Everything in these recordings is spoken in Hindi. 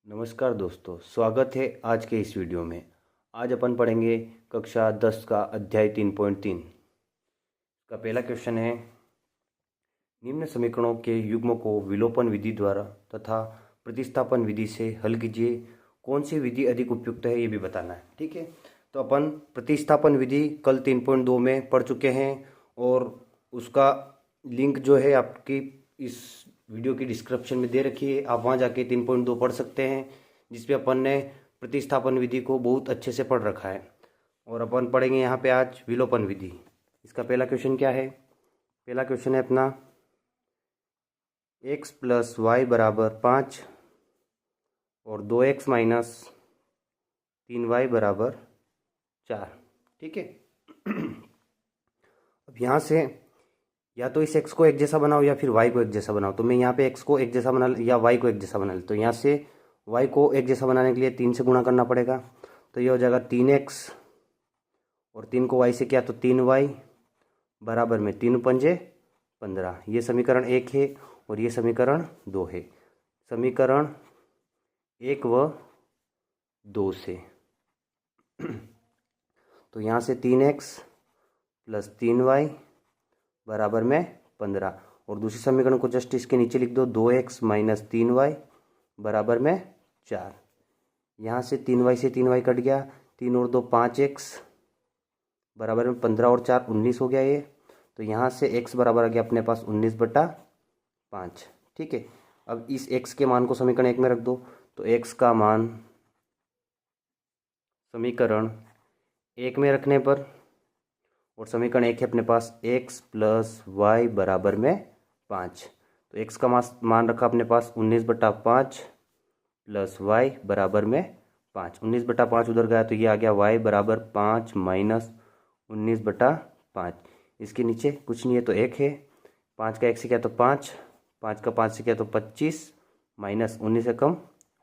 नमस्कार दोस्तों, स्वागत है आज के इस वीडियो में। आज अपन पढ़ेंगे कक्षा 10 का अध्याय 3.3 का पहला क्वेश्चन है। निम्न समीकरणों के युग्म को विलोपन विधि द्वारा तथा प्रतिस्थापन विधि से हल कीजिए। कौन सी विधि अधिक उपयुक्त है ये भी बताना है। ठीक है, तो अपन प्रतिस्थापन विधि कल 3.2 में पढ़ चुके हैं और उसका लिंक जो है आपकी इस वीडियो की डिस्क्रिप्शन में दे रखी है। आप वहाँ जाके 3.2 पढ़ सकते हैं, जिसपे अपन ने प्रतिस्थापन विधि को बहुत अच्छे से पढ़ रखा है। और अपन पढ़ेंगे यहाँ पे आज विलोपन विधि। इसका पहला क्वेश्चन क्या है? पहला क्वेश्चन है अपना x + y = 5 और 2x - 3y = 4। ठीक है। अब यहाँ से या तो इस x को एक जैसा बनाओ या फिर y को एक जैसा बनाओ। तो मैं यहाँ पे x को एक जैसा बना या y को एक जैसा बना लेता हूँ। तो यहाँ से y को एक जैसा बनाने के लिए 3 से गुणा करना पड़ेगा। तो ये हो जाएगा 3x और 3 को y से किया तो 3y बराबर में 3 पंजे 15। ये समीकरण 1 है और ये समीकरण 2 है। समीकरण 1 व 2 से तो यहाँ से 3x + 3y बराबर में 15 और दूसरे समीकरण को जस्ट इसके नीचे लिख दो। 2x - 3y बराबर में 4। यहाँ से 3y से 3y कट गया। 3 और 2 5x बराबर में 15 और 4 19 हो गया ये। तो यहाँ से x बराबर आ गया अपने पास 19/5। ठीक है। अब इस x के मान को समीकरण 1 में रख दो। तो x का मान समीकरण 1 में रखने पर और समीकरण 1 है अपने पास x + y बराबर में 5। तो x का मान रखा अपने पास 19/5 + y बराबर में 5। 19/5 उधर गया तो ये आ गया y बराबर 5 - 19/5। इसके नीचे कुछ नहीं है तो 1 है। 5 का 1 से किया तो 5, 5 का 5 से किया तो 25 - 19 से कम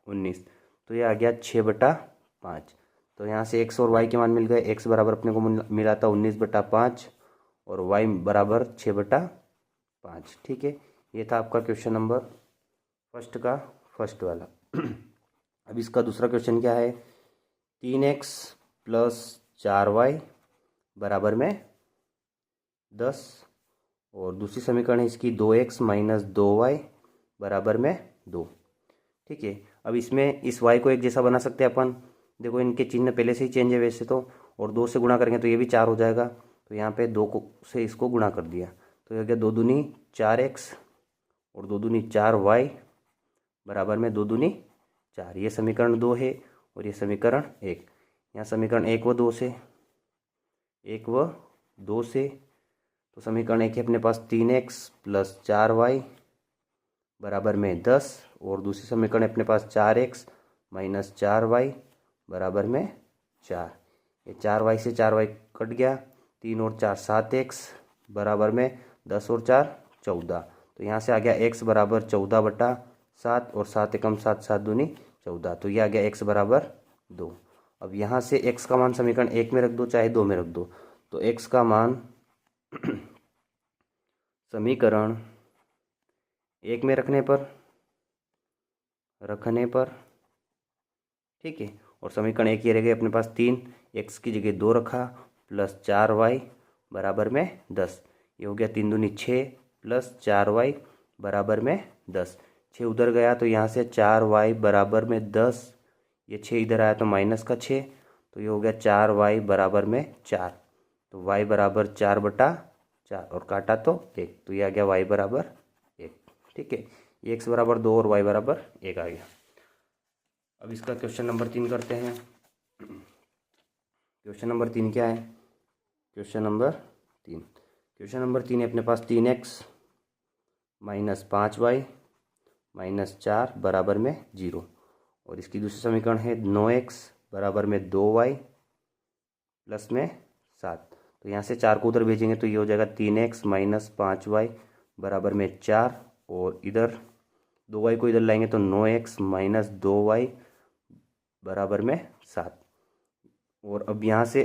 19। तो ये आ गया 6/5। तो यहाँ से x और y के मान मिल गए। x बराबर अपने को मिला था 19/5 और y बराबर 6/5। ठीक है, ये था आपका क्वेश्चन नंबर फर्स्ट वाला। अब इसका दूसरा क्वेश्चन क्या है? 3x + 4y बराबर में 10 और दूसरी समीकरण है इसकी 2x - 2y बराबर में 2। ठीक है। अब इसमें इस y को एक जैसा बना सकते हैं अपन। देखो इनके चिन्ह पहले से ही चेंज है वैसे तो, और 2 से गुणा करेंगे तो ये भी 4 हो जाएगा। तो यहाँ पे 2 से इसको गुणा कर दिया तो ये हो गया 2 दूनी 4x और 2 दूनी 4y बराबर में 2 दूनी 4। ये समीकरण 2 है और ये समीकरण 1। यहाँ समीकरण 1 व 2 से तो समीकरण 1 है अपने पास 3x + 4y बराबर में 10 और दूसरी समीकरण अपने पास 4x - 4y बराबर में 4। ये 4y से 4y कट गया। 3 और 4 7x बराबर में 10 और 4 14। तो यहाँ से आ गया x बराबर 14/7 और 7 एकम 7 7 दूनी 14। तो ये आ गया x बराबर 2। अब यहाँ से x का मान समीकरण 1 में रख दो चाहे 2 में रख दो। तो x का मान समीकरण 1 में रखने पर ठीक है, और समीकरण 1 ये रह गए अपने पास 3, x की जगह 2 रखा + 4y बराबर में 10। ये हो गया 3 दूनी 6 + 4y बराबर में 10। 6 उधर गया तो यहाँ से 4y बराबर में 10। ये 6 इधर आया तो -6। तो ये हो गया 4y बराबर में 4। तो y बराबर 4/4 और काटा तो 1। तो ये आ गया y बराबर 1। ठीक है, ये x बराबर 2 और y बराबर 1 आ गया। अब इसका क्वेश्चन नंबर 3 करते हैं। क्वेश्चन नंबर 3 क्या है? क्वेश्चन नंबर 3 है अपने पास 3x - 5y - 4 बराबर में 0 और इसकी दूसरी समीकरण है 9x बराबर में 2y प्लस में 7। तो यहाँ से 4 को उधर भेजेंगे तो ये हो जाएगा 3x - 5y बराबर में 4 और इधर 2y को इधर लाएंगे तो 9x - 2y बराबर में 7। और अब यहाँ से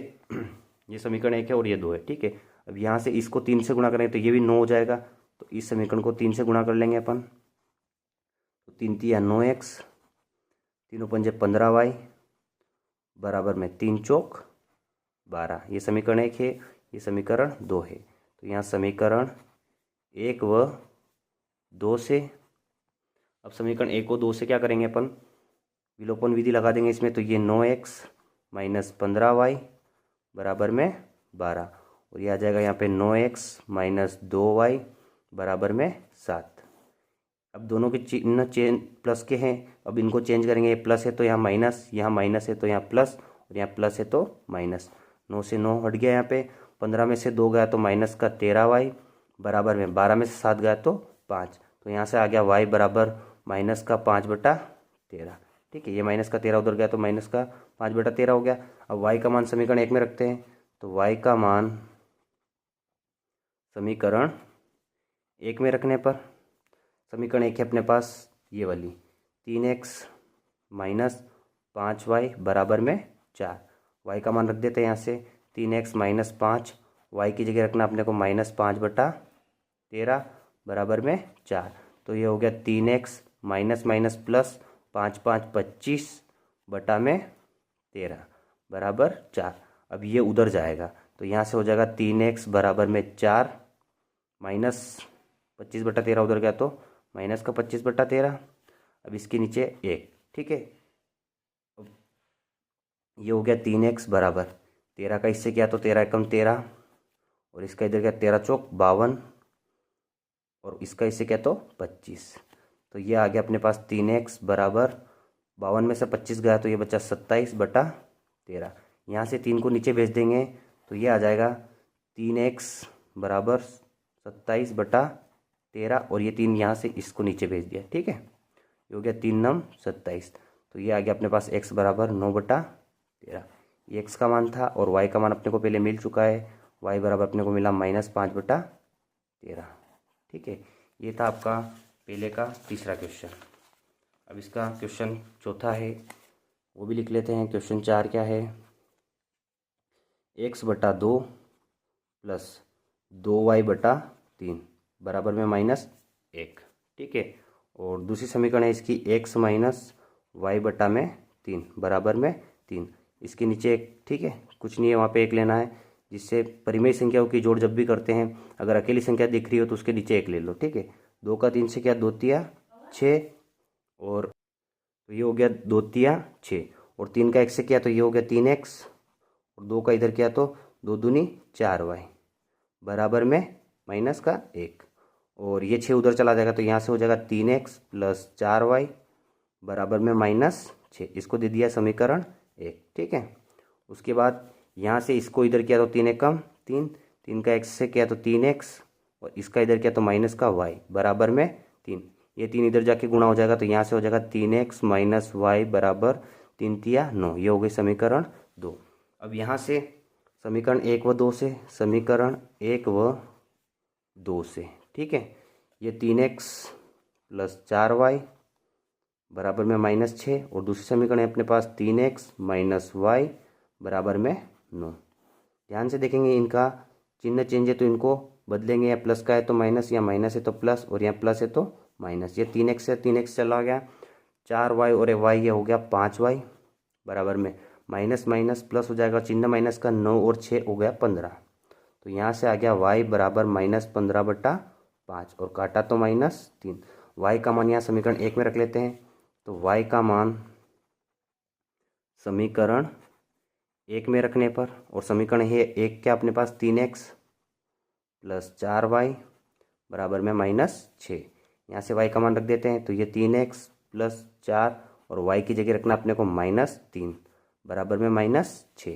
ये समीकरण 1 है और ये 2 है। ठीक है, अब यहाँ से इसको 3 से गुणा करेंगे तो ये भी 9 हो जाएगा। तो इस समीकरण को 3 से गुणा कर लेंगे अपन। तो 3 × 9x तीनों पंजे 15y बराबर में 3 चौक 12। ये समीकरण 1 है, ये समीकरण 2 है। तो यहाँ समीकरण 1 व 2 से, अब समीकरण 1 व 2 से क्या करेंगे अपन, विलोपन विधि लगा देंगे इसमें। तो ये 9x माइनस 15y बराबर में 12, और ये आ जाएगा यहाँ पे 9x माइनस 2y बराबर में 7। अब दोनों के चिन्ह चेंज प्लस के हैं, अब इनको चेंज करेंगे। ये प्लस है तो यहाँ माइनस, यहाँ माइनस है तो यहाँ प्लस, और यहाँ प्लस है तो माइनस। 9 से 9 हट गया यहाँ पे, 15 में से 2 गया तो माइनस का 13y बराबर में 12 में से 7 गया तो 5। तो यहाँ से आ गया y बराबर माइनस का 5/13। ठीक है, ये माइनस का 13 उधर गया तो माइनस का 5/13 हो गया। अब y का मान समीकरण 1 में रखते हैं। तो y का मान समीकरण 1 में रखने पर, समीकरण 1 है अपने पास ये वाली, 3x माइनस 5y बराबर में 4। y का मान रख देते हैं यहाँ से, 3x माइनस 5, y की जगह रखना अपने को माइनस 5/13 बराबर में 4। तो ये हो गया 3x माइनस माइनस प्लस 5 5 25 बटा में 13 बराबर 4। अब ये उधर जाएगा तो यहाँ से हो जाएगा 3x बराबर में 4 माइनस 25/13 उधर गया तो माइनस का 25/13। अब इसके नीचे 1। ठीक है, ये हो गया 3x बराबर 13 का इससे क्या, तो 13 एकम 13, और इसका इधर क्या 13 चौक 52, और इसका इससे क्या तो 25। तो ये आ गया अपने पास 3x बराबर 52 में से 25 गया तो ये बचा 27/13। यहाँ से 3 को नीचे भेज देंगे तो ये आ जाएगा 3x बराबर 27/13, और ये 3 यहाँ से इसको नीचे भेज दिया। ठीक है, ये हो गया 3 9 27। तो ये आ गया अपने पास x बराबर 9/13। ये x का मान था, और y का मान अपने को पहले मिल चुका है। y बराबर अपने को मिला माइनस 5/13। ठीक है, ये था आपका पहले का तीसरा क्वेश्चन। अब इसका क्वेश्चन चौथा है, वो भी लिख लेते हैं। क्वेश्चन 4 क्या है, x/2 प्लस 2y/3 बराबर में -1। ठीक है, और दूसरी समीकरण है इसकी x माइनस y/3 बराबर में 3। इसके नीचे एक, ठीक है, कुछ नहीं है, वहाँ पे 1 लेना है, जिससे परिमेय संख्याओं की जोड़ जब भी करते हैं, अगर अकेली संख्या दिख रही हो तो उसके नीचे 1 ले लो। ठीक है, 2 का 3 से क्या 2 तिया 6, और तो ये हो गया 2 तिया 6, और 3 का 1 से क्या तो ये हो गया 3x, और 2 का इधर क्या तो 2 दूनी 4y बराबर में माइनस का 1, और ये 6 उधर चला जाएगा तो यहाँ से हो जाएगा 3x प्लस 4y बराबर में -6। इसको दे दिया समीकरण 1। ठीक है, उसके बाद यहाँ से इसको इधर किया तो 3 एकम 3, 3 का x से किया तो 3x, और इसका इधर किया तो माइनस का y बराबर में 3। ये 3 इधर जाके गुणा हो जाएगा तो यहाँ से हो जाएगा 3x माइनस y बराबर 3 तिया 9। ये हो गई समीकरण 2। अब यहाँ से समीकरण 1 व 2 से, समीकरण 1 व 2 से, ठीक है, ये 3x प्लस 4y बराबर में -6, और दूसरी समीकरण है अपने पास 3x माइनस y बराबर में 9। ध्यान से देखेंगे, इनका चिन्ह चेंज है तो इनको बदलेंगे, या प्लस का है तो माइनस, या माइनस है तो प्लस, और यहाँ प्लस है तो माइनस। ये 3x से 3x चला गया, 4y और y ये हो गया 5y बराबर में माइनस माइनस प्लस हो जाएगा, चिन्ह माइनस का 9 और 6 हो गया 15। तो यहाँ से आ गया y बराबर -15/5, और काटा तो -3। y का मान यहाँ समीकरण 1 में रख लेते हैं। तो y का मान समीकरण 1 में रखने पर, और समीकरण है 1 क्या अपने पास 3x प्लस 4y बराबर में -6। यहाँ से y का मान रख देते हैं। तो ये 3x प्लस 4, और y की जगह रखना अपने को -3 बराबर में -6।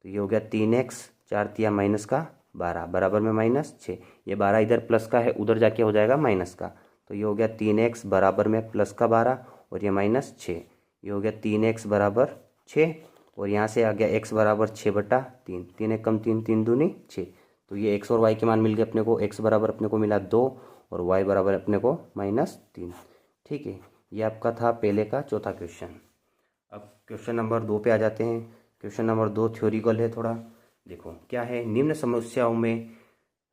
तो ये हो गया 3x 4 तिया माइनस का 12 बराबर में -6। ये 12 इधर प्लस का है, उधर जाके हो जाएगा माइनस का। तो ये हो गया 3x बराबर में प्लस का 12, और ये -6। ये हो गया 3x बराबर 6, और यहाँ से आ गया x बराबर 6/3। 3 एकम 3, 3 दूनी 6। तो ये x और y के मान मिल गए अपने को। x बराबर अपने को मिला 2, और y बराबर अपने को -3। ठीक है, ये आपका था पहले का चौथा क्वेश्चन। अब क्वेश्चन नंबर 2 पे आ जाते हैं। क्वेश्चन नंबर 2 थ्योरिकल है थोड़ा। देखो क्या है, निम्न समस्याओं में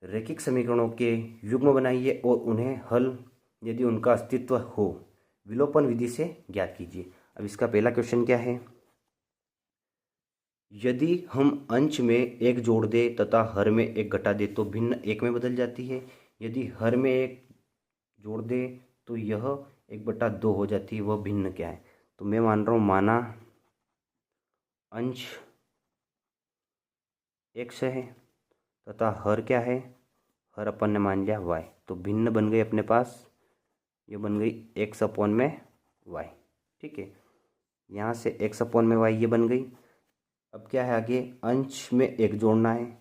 रैखिक समीकरणों के युग्म बनाइए और उन्हें हल, यदि उनका अस्तित्व हो, विलोपन विधि से ज्ञात कीजिए। अब इसका पहला क्वेश्चन क्या है, यदि हम अंश में एक जोड़ दे तथा हर में एक घटा दे तो भिन्न एक में बदल जाती है। यदि हर में एक जोड़ दे तो यह 1/2 हो जाती है। वह भिन्न क्या है? तो मैं मान रहा हूँ, माना अंश x है तथा हर क्या है, हर अपन ने मान लिया y। तो भिन्न बन गई अपने पास, ये बन गई x/y। ठीक है, यहाँ से x/y ये बन गई। अब क्या है आगे, अंश में एक जोड़ना है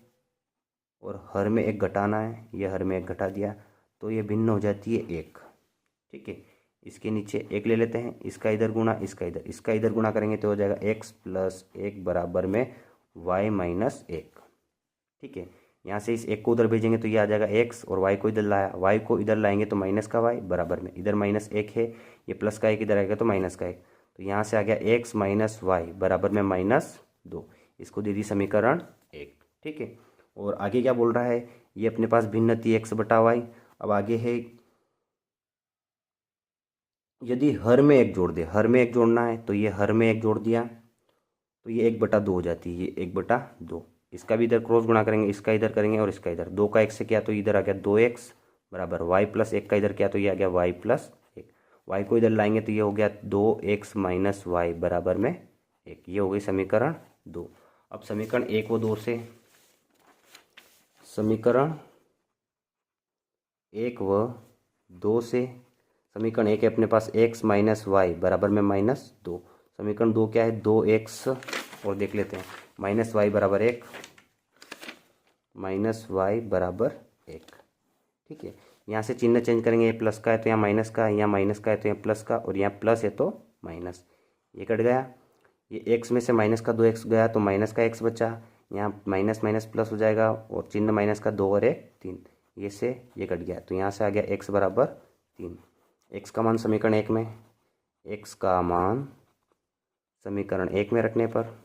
और हर में एक घटाना है। ये हर में एक घटा दिया तो ये भिन्न हो जाती है 1। ठीक है, इसके नीचे 1 ले लेते हैं, इसका इधर गुणा, इसका इधर गुणा करेंगे तो हो जाएगा x + 1 बराबर में y - 1। ठीक है, यहाँ से इस 1 को उधर भेजेंगे तो ये आ जाएगा x और y को इधर लाया, y को इधर लाएंगे तो माइनस का y बराबर में, इधर -1 है, ये प्लस का 1 इधर आएगा तो माइनस का 1। तो यहाँ से आ गया x - y बराबर में -2। इसको दे दी समीकरण 1। ठीक है, और आगे क्या बोल रहा है, ये अपने पास भिन्न थी x/y। अब आगे है, यदि हर में एक जोड़ दे, हर में एक जोड़ना है तो ये हर में एक जोड़ दिया तो ये 1/2 हो जाती है, ये 1/2। इसका भी इधर क्रॉस गुणा करेंगे, इसका इधर करेंगे और इसका इधर, 2 का 1 से किया तो इधर आ गया 2x बराबर y + 1 का इधर किया तो ये आ गया y + 1। y को इधर लाएंगे तो ये हो गया 2x - y बराबर में 1। ये हो गई समीकरण 2। अब समीकरण 1 व 2 से, समीकरण 1 व 2 से, समीकरण 1 है अपने पास x - y बराबर में -2। समीकरण 2 क्या है, 2x और देख लेते हैं -y बराबर 1, -y बराबर 1। ठीक है, यहाँ से चिन्ह चेंज करेंगे, ये प्लस का है तो यहाँ माइनस का, यहाँ माइनस का है तो यहाँ प्लस का, और यहाँ प्लस है तो माइनस। ये कट गया, ये x में से माइनस का 2x गया तो माइनस का x बचा। यहाँ माइनस माइनस प्लस हो जाएगा और चिन्ह माइनस का 2 और 1 3, ये से ये कट गया तो यहाँ से आ गया x बराबर 3। x का मान समीकरण 1 में, x का मान समीकरण 1 में रखने पर,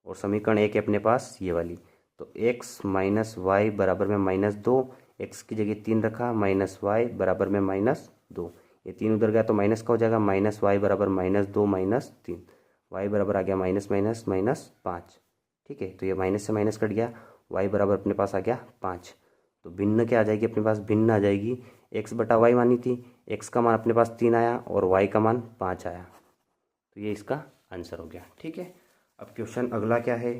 और समीकरण 1 है अपने पास ये वाली, तो x - y बराबर में -2, x की जगह 3 रखा, -y बराबर में -2। ये 3 उधर गया तो माइनस का हो जाएगा, -y बराबर -2 - 3, y बराबर आ गया -5। ठीक है, तो ये माइनस से माइनस कट गया, y बराबर अपने पास आ गया 5। तो भिन्न क्या आ जाएगी अपने पास, भिन्न आ जाएगी x/y मानी थी, x का मान अपने पास 3 आया और y का मान 5 आया। तो ये इसका आंसर हो गया। ठीक है, अब क्वेश्चन अगला क्या है,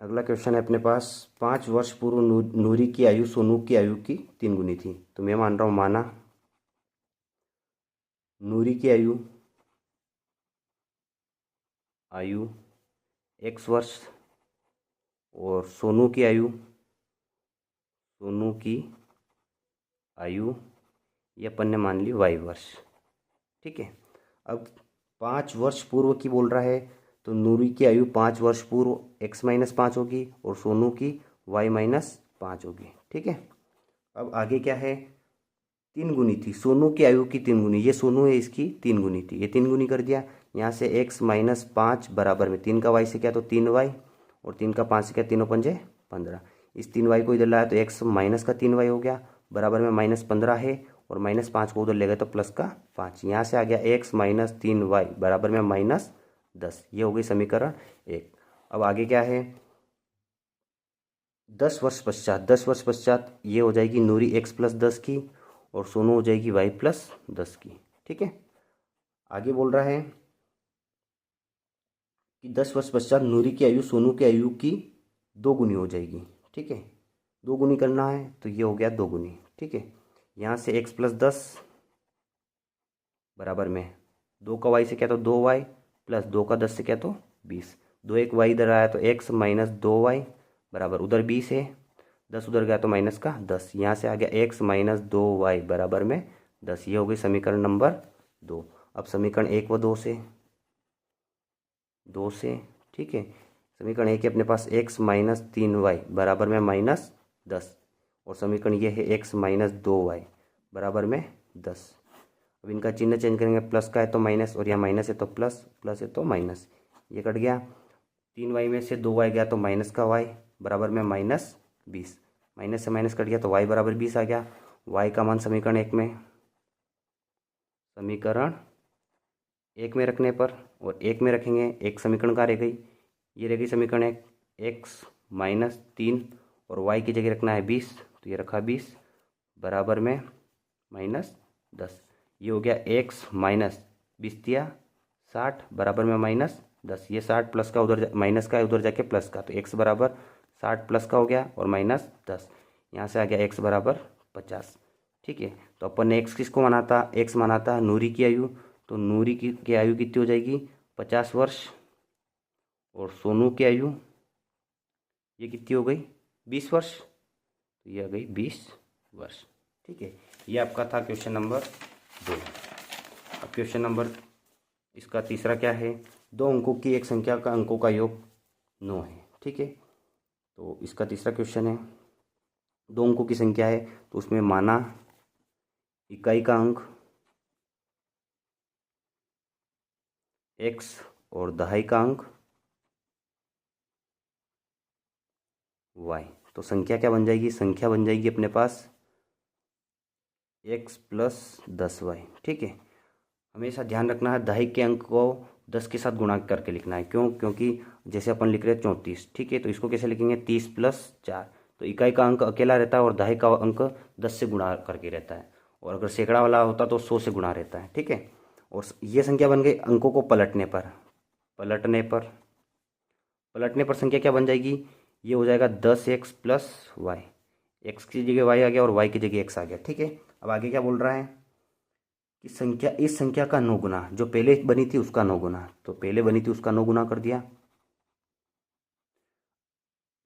अगला क्वेश्चन है अपने पास, 5 वर्ष पूर्व नूरी की आयु सोनू की आयु की 3 गुनी थी। तो मैं मान रहा हूँ, माना नूरी की आयु x वर्ष और सोनू की आयु ये अपन ने मान ली y वर्ष। ठीक है, अब 5 वर्ष पूर्व की बोल रहा है तो नूरी की आयु 5 वर्ष पूर्व x - 5 होगी और सोनू की y - 5 होगी। ठीक है, अब आगे क्या है, 3 गुनी थी, सोनू की आयु की 3 गुनी, ये सोनू है इसकी 3 गुनी थी, ये 3 गुनी कर दिया। यहाँ से x - 5 बराबर में 3 का y से क्या तो 3y और 3 का 5 से क्या, 3 × 5 = 15। इस 3y को इधर लाया तो x माइनस का 3y हो गया बराबर में -15 है, और -5 को उधर ले गए तो प्लस का 5। यहाँ से आ गया x - 3y बराबर में -10। ये हो गई समीकरण 1। अब आगे क्या है, 10 वर्ष पश्चात ये हो जाएगी नूरी x + 10 की और सोनू हो जाएगी y + 10 की। ठीक है, आगे बोल रहा है कि 10 वर्ष पश्चात नूरी की आयु सोनू की आयु की 2 गुनी हो जाएगी। ठीक है, 2 गुनी करना है तो ये हो गया 2 गुनी। ठीक है, यहाँ से x + 10 बराबर में 2 का y से क्या तो 2y प्लस 2 का 10 से क्या तो 20। 2 एक y इधर आया तो x - 2y बराबर उधर 20 है, 10 उधर गया तो माइनस का 10। यहाँ से आ गया x - 2y बराबर में 10। ये हो गई समीकरण नंबर 2। अब समीकरण 1 व 2 से, ठीक है, समीकरण 1 है अपने पास x - 3y बराबर में -10, और समीकरण ये है x - 2y बराबर में 10। अब इनका चिन्ह चेंज करेंगे, प्लस का है तो माइनस और यहाँ माइनस है तो प्लस, प्लस है तो माइनस, ये कट गया। 3y में से 2y गया तो माइनस का y बराबर में -20, माइनस से माइनस कट गया तो y बराबर 20 आ गया। y का मान समीकरण 1 में, समीकरण एक में रखने पर और एक में रखेंगे, एक समीकरण कहाँ रह गई, ये रह गई समीकरण एक, एक्स माइनस 3 और वाई की जगह रखना है 20, तो ये रखा 20 बराबर में -10। ये हो गया एक्स माइनस 20 दिया 60 बराबर में -10। ये 60 प्लस का उधर माइनस का उधर जाके प्लस का, तो एक्स बराबर 60 प्लस का हो गया और -10। यहाँ से आ गया एक्स बराबर 50। ठीक है, तो अपन ने एक्स किसको माना था, एक्स माना था नूरी की आयु, तो नूरी की आयु कितनी हो जाएगी 50 वर्ष और सोनू की आयु ये कितनी हो गई 20 वर्ष, तो ये आ गई 20 वर्ष। ठीक है, ये आपका था क्वेश्चन नंबर 2। अब क्वेश्चन नंबर इसका तीसरा क्या है, 2 अंकों की एक संख्या का अंकों का योग 9 है। ठीक है, तो इसका तीसरा क्वेश्चन है, 2 अंकों की संख्या है तो उसमें माना इकाई का अंक x और दहाई का अंक y, तो संख्या क्या बन जाएगी, संख्या बन जाएगी अपने पास x प्लस 10y। ठीक है, हमेशा ध्यान रखना है दहाई के अंक को 10 के साथ गुणा करके लिखना है, क्यों, क्योंकि जैसे अपन लिख रहे हैं 34। ठीक है, तो इसको कैसे लिखेंगे 30 प्लस 4, तो इकाई का अंक अकेला रहता है और दहाई का अंक 10 से गुणा करके रहता है, और अगर सैकड़ा वाला होता तो 100 से गुणा रहता है। ठीक है, और ये संख्या बन गई अंकों को पलटने पर, पलटने पर संख्या क्या बन जाएगी, ये हो जाएगा 10x प्लस वाई, एक्स की जगह वाई आ गया और वाई की जगह एक्स आ गया। ठीक है, अब आगे क्या बोल रहा है कि संख्या इस संख्या का 9 गुना, जो पहले बनी थी उसका 9 गुना, तो पहले बनी थी उसका 9 गुना कर दिया।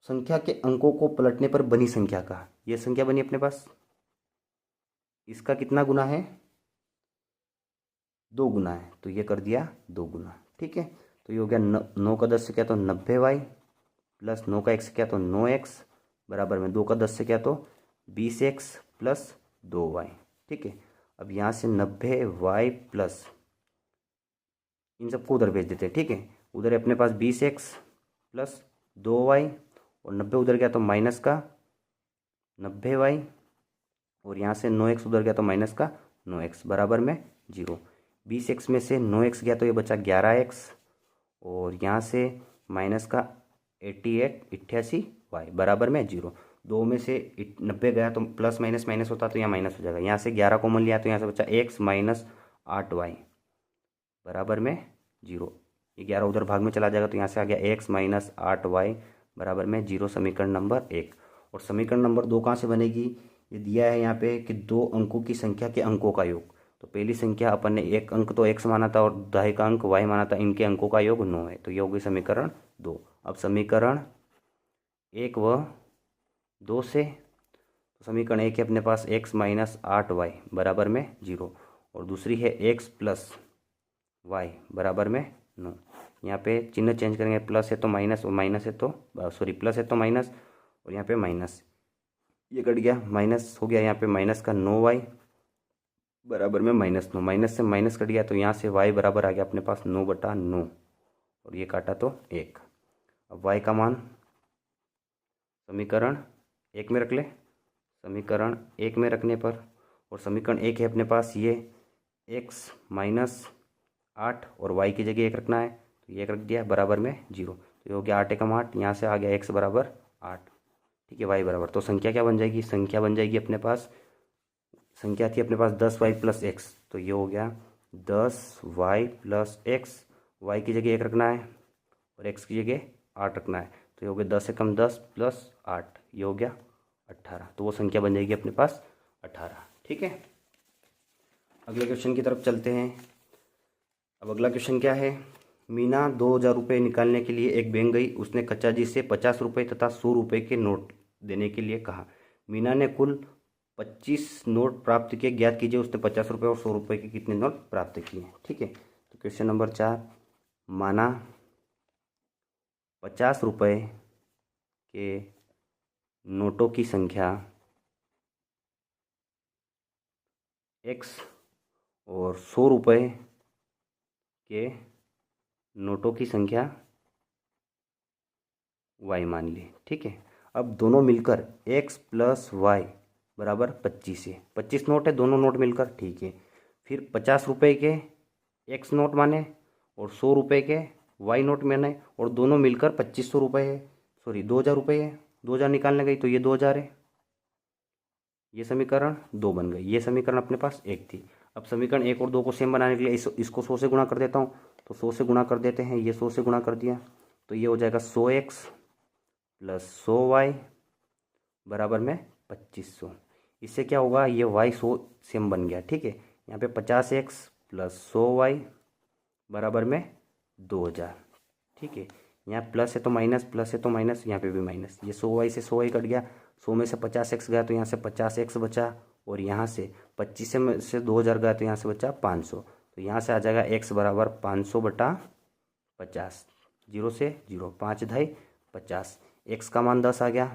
संख्या के अंकों को पलटने पर बनी संख्या का, ये संख्या बनी अपने पास, इसका कितना गुना है 2 गुना है, तो ये कर दिया 2 गुना। ठीक है, तो ये हो गया 9 का 10 से क्या तो 90y प्लस 9 का 1 से क्या तो 9x बराबर में 2 का 10 से क्या तो 20x प्लस 2y। ठीक है, अब यहाँ से 90y प्लस इन सबको उधर भेज देते हैं। ठीक है, उधर अपने पास 20x प्लस 2y और 90 उधर गया तो माइनस का 90y और यहाँ से 9x उधर गया तो माइनस का 9x बराबर में 0। 20x में से 9x गया तो ये बचा 11x और यहाँ से माइनस का 88y बराबर में 0। 2 में से 90 गया तो प्लस माइनस माइनस होता तो यहाँ माइनस हो जाएगा, यहाँ से 11 कॉमन लिया तो यहाँ से बचा x माइनस 8y बराबर में 0। ये 11 उधर भाग में चला जाएगा तो यहाँ से आ गया x माइनस 8y बराबर में 0, समीकरण नंबर 1। और समीकरण नंबर 2 कहाँ से बनेगी, ये दिया है यहाँ पे कि 2 अंकों की संख्या के अंकों का योग, तो पहली संख्या अपन ने एक अंक तो x माना था और दहाई का अंक y माना था, इनके अंकों का योग 9 है, तो ये हो गई समीकरण 2। अब समीकरण 1 व 2 से, तो समीकरण 1 है अपने पास x माइनस 8y बराबर में 0 और दूसरी है x प्लस y बराबर में 9। यहाँ पे चिन्ह चेंज करेंगे, प्लस है तो माइनस और माइनस है तो सॉरी प्लस है तो माइनस और यहाँ पे माइनस, ये कट गया, माइनस हो गया यहाँ पे माइनस का 9y बराबर में -9, माइनस से माइनस कट गया तो यहाँ से y बराबर आ गया अपने पास 9/9 और ये काटा तो 1। अब y का मान समीकरण 1 में रख ले, समीकरण 1 में रखने पर, और समीकरण 1 है अपने पास ये x माइनस 8 और y की जगह 1 रखना है, तो ये 1 रख दिया बराबर में 0, तो ये हो गया 8 एकम 8, यहाँ से आ गया x बराबर 8। ठीक है, y बराबर, तो संख्या क्या बन जाएगी, संख्या बन जाएगी अपने पास, संख्या थी अपने पास 10y प्लस x, तो ये हो गया 10y प्लस x, y की जगह 1 रखना है और x की जगह 8 रखना है, तो ये हो गया 10 एकम 10 प्लस 8, ये हो गया 18, तो वो संख्या बन जाएगी अपने पास 18। ठीक है, अगले क्वेश्चन की तरफ चलते हैं। अब अगला क्वेश्चन क्या है, मीना 2000 रुपये निकालने के लिए एक बैंक गई, उसने कच्चा जी से 50 रुपये तथा 100 रुपये के नोट देने के लिए कहा। मीना ने कुल 25 नोट प्राप्त किए, ज्ञात कीजिए उसने 50 रुपये और 100 रुपये के कितने नोट प्राप्त किए। ठीक है, तो क्वेश्चन नंबर 4, माना 50 रुपये के नोटों की संख्या x और 100 रुपये के नोटों की संख्या y मान ली। ठीक है, अब दोनों मिलकर x प्लस वाई बराबर 25 है, 25 नोट है दोनों नोट मिलकर। ठीक है, फिर 50 रुपये के एक्स नोट माने और 100 रुपये के वाई नोट माने, और दोनों मिलकर 2500 रुपये है, सॉरी 2000 रुपये है। 2000 निकालने गई तो ये 2000 है। ये समीकरण 2 बन गई। ये समीकरण अपने पास 1 थी। अब समीकरण 1 और 2 को सेम बनाने के लिए इसको 100 से गुणा कर देता हूँ। तो 100 से गुणा कर देते हैं, ये 100 से गुणा कर दिया तो ये हो जाएगा 100x प्लस 100y बराबर में 2500। इससे क्या होगा, ये y 100 सेम बन गया, ठीक है। यहाँ पे 50x प्लस 100y बराबर में 2000, ठीक है। यहाँ प्लस है तो माइनस, प्लस है तो माइनस, यहाँ पे भी माइनस। ये 100y से 100y कट गया, 100 में से 50x गया तो यहाँ से 50x बचा, और यहाँ से 25 में से 2000 गया तो यहाँ से बचा 500। तो यहाँ से आ जाएगा x बराबर 500 बटा 50, 0 से 0, 5 ढाई 50। x का मान 10 आ गया,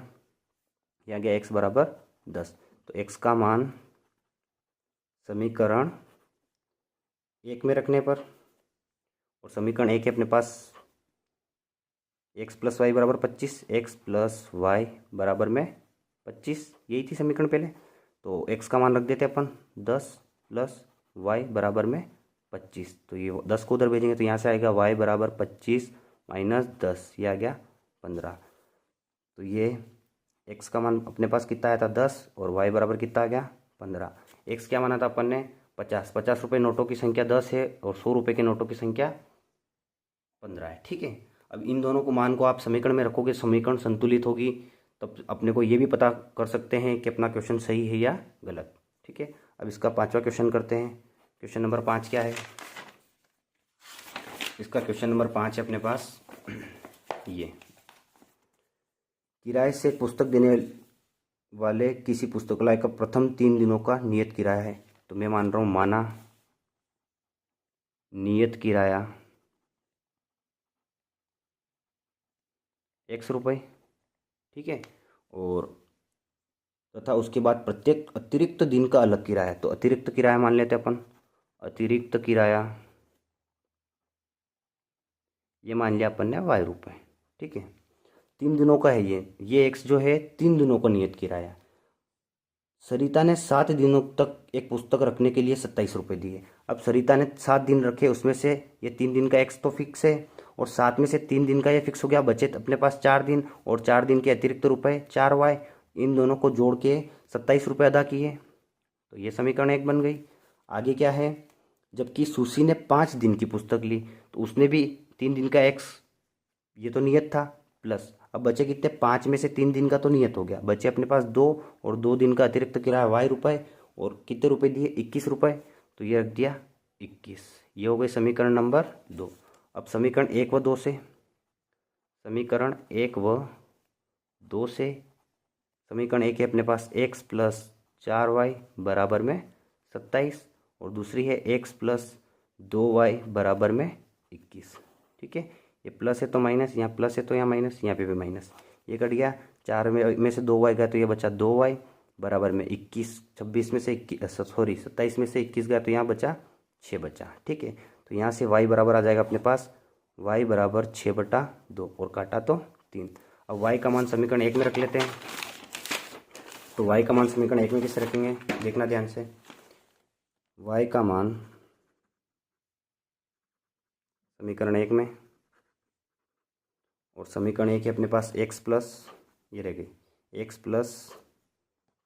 ये आ गया x बराबर 10। तो x का मान समीकरण 1 में रखने पर, और समीकरण 1 है अपने पास x प्लस वाई बराबर 25, x प्लस वाई बराबर में 25, यही थी समीकरण पहले। तो x का मान रख देते अपन 10 प्लस y बराबर में 25। तो ये 10 को उधर भेजेंगे तो यहाँ से आएगा y बराबर 25 माइनस 10, ये आ गया 15। तो ये x का मान अपने पास कितना आया था 10, और y बराबर कितना आ गया 15। x क्या माना था अपन ने 50, 50 रुपये नोटों की संख्या 10 है और 100 रुपये के नोटों की संख्या 15 है, ठीक है। अब इन दोनों को मान को आप समीकरण में रखोगे, समीकरण संतुलित होगी, तब अपने को ये भी पता कर सकते हैं कि अपना क्वेश्चन सही है या गलत, ठीक है। अब इसका 5वां क्वेश्चन करते हैं। क्वेश्चन नंबर 5 क्या है, इसका क्वेश्चन नंबर 5 है अपने पास ये, किराए से पुस्तक देने वाले किसी पुस्तकालय का प्रथम 3 दिनों का नियत किराया है। तो मैं मान रहा हूँ माना नियत किराया x रुपये, ठीक है, और तथा उसके बाद प्रत्येक अतिरिक्त दिन का अलग किराया। तो अतिरिक्त किराया मान लेते हैं अपन, अतिरिक्त किराया ये मान लिया अपन ने y रुपये, ठीक है। 3 दिनों का है ये x जो है 3 दिनों का नियत किराया। सरिता ने 7 दिनों तक एक पुस्तक रखने के लिए 27 रुपये दिए। अब सरिता ने 7 दिन रखे, उसमें से ये 3 दिन का x तो फिक्स है, और 7 में से 3 दिन का ये फिक्स हो गया, बचे अपने पास 4 दिन, और 4 दिन के अतिरिक्त रुपए 4y, इन दोनों को जोड़ के 27 रुपये अदा किए। तो ये समीकरण 1 बन गई। आगे क्या है, जबकि सुशी ने 5 दिन की पुस्तक ली तो उसने भी 3 दिन का x ये तो नियत था प्लस, अब बचे कितने, 5 में से 3 दिन का तो नियत हो गया, बचे अपने पास 2, और 2 दिन का अतिरिक्त किराया y रुपये, और कितने रुपए दिए 21 रुपये। तो ये रख दिया 21। ये हो गई समीकरण नंबर 2। अब समीकरण 1 व 2 से, समीकरण 1 व 2 से, समीकरण 1 है अपने पास x प्लस 4y बराबर में 27, और दूसरी है x प्लस 2y बराबर में 21, ठीक है। ये प्लस है तो माइनस, यहाँ प्लस है तो यहाँ माइनस, यहाँ पे भी माइनस, ये कट गया। 4 में से 2y गया तो ये बचा 2y बराबर में 21, 26 में से 27 में से 21 गया तो यहाँ बचा 6 बचा, ठीक है। तो यहाँ से y बराबर आ जाएगा अपने पास y बराबर 6/2, और काटा तो 3। अब y का मान समीकरण 1 में रख लेते हैं। तो y का मान समीकरण 1 में किससे रखेंगे, देखना ध्यान से। y का मान समीकरण 1 में, और समीकरण 1 है अपने पास x प्लस, ये रह गई x प्लस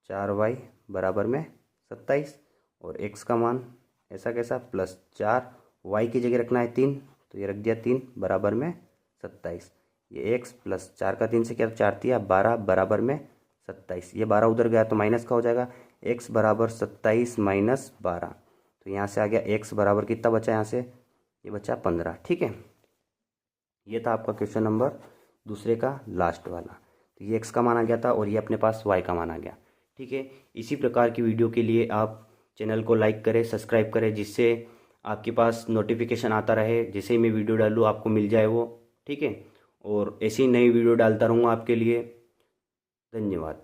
4y बराबर में 27, और x का मान ऐसा कैसा प्लस 4, y की जगह रखना है 3, तो ये रख दिया 3 बराबर में 27। ये x प्लस 4 का 3 से क्या 4 दिया 12 बराबर में 27। ये 12 उधर गया तो माइनस का हो जाएगा, x बराबर 27 माइनस 12। तो यहाँ से आ गया x बराबर कितना बचा, यहाँ से ये बचा 15, ठीक है। ये था आपका क्वेश्चन नंबर दूसरे का लास्ट वाला। तो ये x का मान आ गया था, और ये अपने पास y का मान आ गया, ठीक है। इसी प्रकार की वीडियो के लिए आप चैनल को लाइक करें, सब्सक्राइब करें, जिससे आपके पास नोटिफिकेशन आता रहे, जैसे ही मैं वीडियो डालूँ आपको मिल जाए वो, ठीक है। और ऐसी नई वीडियो डालता रहूँगा आपके लिए। धन्यवाद।